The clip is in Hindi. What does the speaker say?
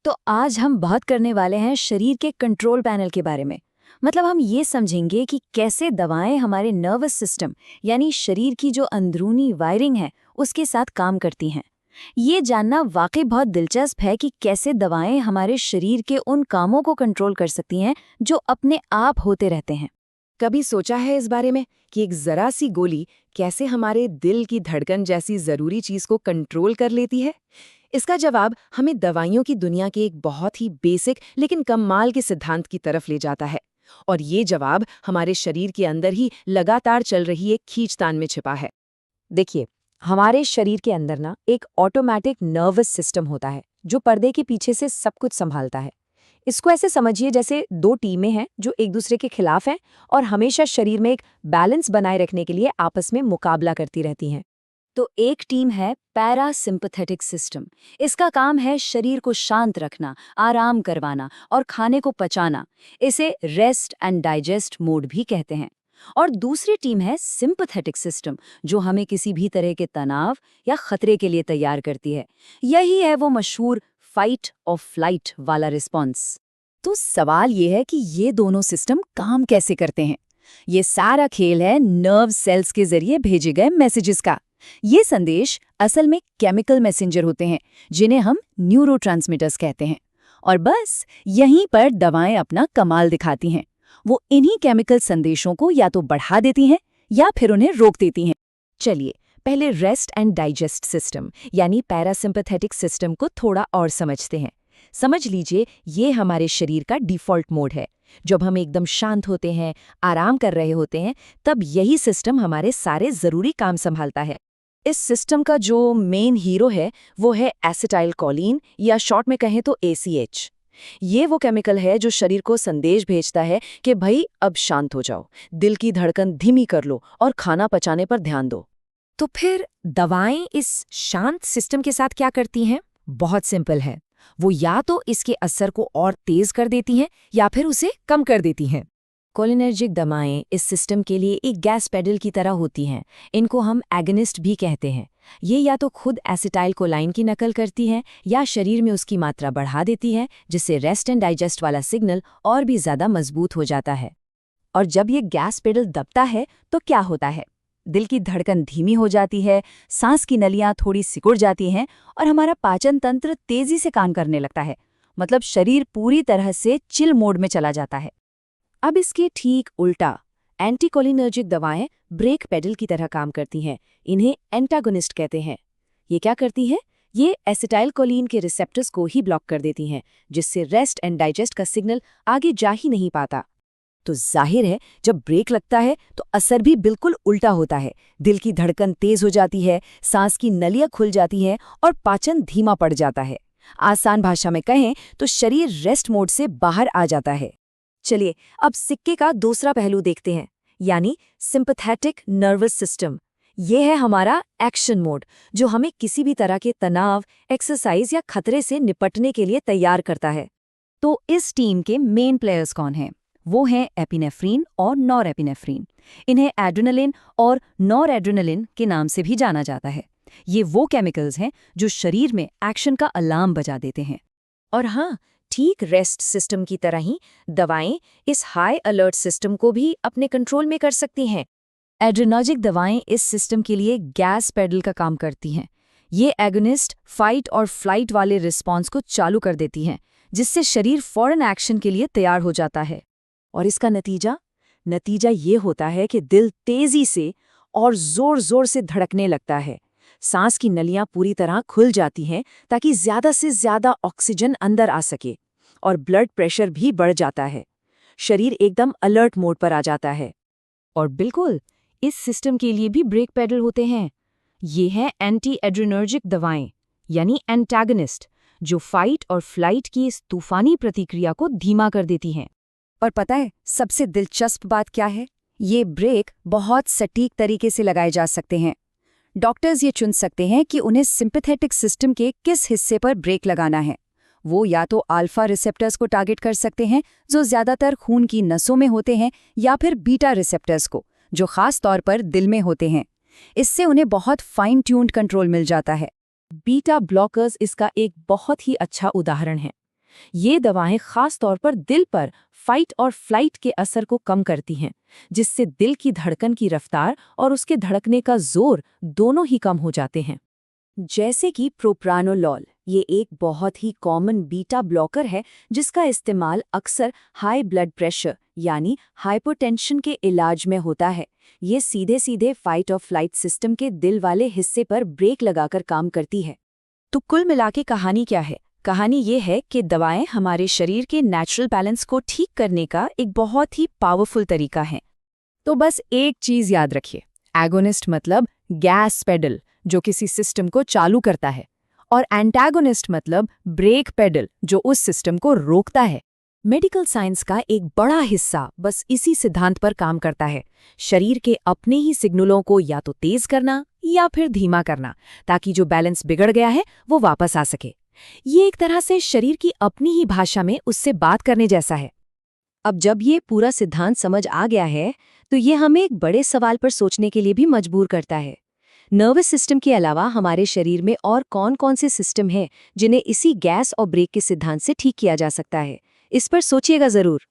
तो आज हम बात करने वाले हैं शरीर के कंट्रोल पैनल के बारे में। मतलब हम ये समझेंगे कि कैसे दवाएं हमारे नर्वस सिस्टम यानी शरीर की जो अंदरूनी वायरिंग है उसके साथ काम करती हैं। ये जानना वाकई बहुत दिलचस्प है कि कैसे दवाएं हमारे शरीर के उन कामों को कंट्रोल कर सकती हैं जो अपने आप होते रहते हैं। कभी सोचा है इस बारे में कि एक जरा सी गोली कैसे हमारे दिल की धड़कन जैसी जरूरी चीज को कंट्रोल कर लेती है? इसका जवाब हमें दवाइयों की दुनिया के एक बहुत ही बेसिक लेकिन कमाल के सिद्धांत की तरफ ले जाता है। और ये जवाब हमारे शरीर के अंदर ही लगातार चल रही एक खींचतान में छिपा है। देखिए, हमारे शरीर के अंदर ना एक ऑटोमेटिक नर्वस सिस्टम होता है जो पर्दे के पीछे से सब कुछ संभालता है। इसको ऐसे समझिए जैसे दो टीमें हैं जो एक दूसरे के खिलाफ हैं और हमेशा शरीर में एक बैलेंस बनाए रखने के लिए आपस में मुकाबला करती रहती हैं। तो एक टीम है पैरासिम्पैथेटिक सिस्टम। इसका काम है शरीर को शांत रखना, आराम करवाना और खाने को पचाना। इसे रेस्ट एंड डाइजेस्ट मोड भी कहते हैं। और दूसरी टीम है सिंपैथेटिक सिस्टम, जो हमें किसी भी तरह के तनाव या खतरे के लिए तैयार करती है। यही है वो मशहूर फाइट और फ्लाइट वाला रिस्पॉन्स। तो सवाल ये है कि ये दोनों सिस्टम काम कैसे करते हैं? ये सारा खेल है नर्व सेल्स के जरिए भेजे गए मैसेजेस का। ये संदेश असल में केमिकल मैसेंजर होते हैं जिन्हें हम न्यूरोट्रांसमीटर्स कहते हैं। और बस यहीं पर दवाएं अपना कमाल दिखाती हैं। वो इन्हीं केमिकल संदेशों को या तो बढ़ा देती हैं या फिर उन्हें रोक देती हैं। चलिए पहले रेस्ट एंड डाइजेस्ट सिस्टम यानी पैरासिम्पैथेटिक सिस्टम को थोड़ा और समझते हैं। समझ लीजिए, ये हमारे शरीर का डिफ़ॉल्ट मोड है। जब हम एकदम शांत होते हैं, आराम कर रहे होते हैं, तब यही सिस्टम हमारे सारे ज़रूरी काम संभालता है। इस सिस्टम का जो मेन हीरो है वो है एसिटाइलकोलिन या शॉर्ट में कहें तो ACH। ये वो केमिकल है जो शरीर को संदेश भेजता है कि भाई अब शांत हो जाओ, दिल की धड़कन धीमी कर लो और खाना पचाने पर ध्यान दो। तो फिर दवाएं इस शांत सिस्टम के साथ क्या करती हैं? बहुत सिंपल है। वो या तो इसके असर को और तेज कर देती हैं या फिर उसे कम कर देती हैं। कोलिनर्जिक दवाएं इस सिस्टम के लिए एक गैस पेडल की तरह होती हैं। इनको हम एगनिस्ट भी कहते हैं। ये या तो खुद एसिटाइलकोलाइन की नकल करती हैं या शरीर में उसकी मात्रा बढ़ा देती हैं, जिससे रेस्ट एंड डाइजेस्ट वाला सिग्नल और भी ज़्यादा मजबूत हो जाता है। और जब ये गैस पेडल दबता है तो क्या होता है? दिल की धड़कन धीमी हो जाती है, सांस की नलियां थोड़ी सिकुड़ जाती हैं और हमारा पाचन तंत्र तेजी से काम करने लगता है। मतलब शरीर पूरी तरह से चिल मोड में चला जाता है। अब इसके ठीक उल्टा एंटीकोलिनर्जिक दवाएं ब्रेक पेडल की तरह काम करती हैं। इन्हें एंटागोनिस्ट कहते हैं। ये क्या करती हैं? ये एसिटाइलकोलिन के रिसेप्टर्स को ही ब्लॉक कर देती हैं, जिससे रेस्ट एंड डाइजेस्ट का सिग्नल आगे जा ही नहीं पाता। तो जाहिर है, जब ब्रेक लगता है तो असर भी बिल्कुल उल्टा होता है। दिल की धड़कन तेज हो जाती है, सांस की नलियां खुल जाती हैं और पाचन धीमा पड़ जाता है। आसान भाषा में कहें तो शरीर रेस्ट मोड से बाहर आ जाता है। चलिए अब सिक्के का दूसरा पहलू देखते हैं, यानी सिंपैथेटिक नर्वस सिस्टम। ये है हमारा एक्शन मोड, जो हमें किसी भी तरह के तनाव, एक्सरसाइज या खतरे से निपटने के लिए तैयार करता है। तो इस टीम के मेन प्लेयर्स कौन हैं? वो हैं एपिनेफ्रीन और नॉरएपिनेफ्रीन। इन्हें एड्रेनलिन और नॉरएड्रेनलिन के नाम से भी जाना जाता है। ये वो केमिकल्स हैं जो शरीर में एक्शन का अलार्म बजा देते हैं। और हाँ, ठीक रेस्ट सिस्टम की तरह ही दवाएं इस हाई अलर्ट सिस्टम को भी अपने कंट्रोल में कर सकती हैं। एड्रेनर्जिक दवाएं इस सिस्टम के लिए गैस पेडल का काम करती हैं। ये एगोनिस्ट फाइट और फ्लाइट वाले रिस्पॉन्स को चालू कर देती हैं, जिससे शरीर फौरन एक्शन के लिए तैयार हो जाता है। और इसका नतीजा ये होता है कि दिल तेजी से और जोर-जोर से धड़कने लगता है। सांस की नलियां पूरी तरह खुल जाती हैं ताकि ज़्यादा से ज़्यादा ऑक्सीजन अंदर आ सके, और ब्लड प्रेशर भी बढ़ जाता है। शरीर एकदम अलर्ट मोड पर आ जाता है। और बिल्कुल, इस सिस्टम के लिए भी ब्रेक पेडल होते हैं। ये हैं एंटी एड्रेनर्जिक दवाएं, यानी एंटागनिस्ट, जो फाइट और फ्लाइट की इस तूफानी प्रतिक्रिया को धीमा कर देती हैं। और पता है सबसे दिलचस्प बात क्या है? ये ब्रेक बहुत सटीक तरीके से लगाए जा सकते हैं। डॉक्टर्स ये चुन सकते हैं कि उन्हें सिंपैथेटिक सिस्टम के किस हिस्से पर ब्रेक लगाना है। वो या तो अल्फा रिसेप्टर्स को टारगेट कर सकते हैं, जो ज़्यादातर खून की नसों में होते हैं, या फिर बीटा रिसेप्टर्स को, जो खास तौर पर दिल में होते हैं। इससे उन्हें बहुत फाइन ट्यून्ड कंट्रोल मिल जाता है। बीटा ब्लॉकर्स इसका एक बहुत ही अच्छा उदाहरण है। ये दवाएं खास तौर पर दिल पर फाइट और फ्लाइट के असर को कम करती हैं, जिससे दिल की धड़कन की रफ्तार और उसके धड़कने का जोर दोनों ही कम हो जाते हैं। जैसे कि प्रोप्रानोलॉल, ये एक बहुत ही कॉमन बीटा ब्लॉकर है जिसका इस्तेमाल अक्सर हाई ब्लड प्रेशर यानी हाइपोटेंशन के इलाज में होता है। ये सीधे सीधे फाइट और फ्लाइट सिस्टम के दिल वाले हिस्से पर ब्रेक लगाकर काम करती है। तो कुल मिला के कहानी क्या है? कहानी ये है कि दवाएं हमारे शरीर के नेचुरल बैलेंस को ठीक करने का एक बहुत ही पावरफुल तरीका है। तो बस एक चीज याद रखिए, एगोनिस्ट मतलब गैस पेडल जो किसी सिस्टम को चालू करता है, और एंटागोनिस्ट मतलब ब्रेक पेडल जो उस सिस्टम को रोकता है। मेडिकल साइंस का एक बड़ा हिस्सा बस इसी सिद्धांत पर काम करता है, शरीर के अपने ही सिग्नलों को या तो तेज करना या फिर धीमा करना, ताकि जो बैलेंस बिगड़ गया है वो वापस आ सके। ये एक तरह से शरीर की अपनी ही भाषा में उससे बात करने जैसा है। अब जब ये पूरा सिद्धांत समझ आ गया है तो ये हमें एक बड़े सवाल पर सोचने के लिए भी मजबूर करता है। नर्वस सिस्टम के अलावा हमारे शरीर में और कौन-कौन से सिस्टम हैं जिन्हें इसी गैस और ब्रेक के सिद्धांत से ठीक किया जा सकता है? इस पर सोचिएगा जरूर।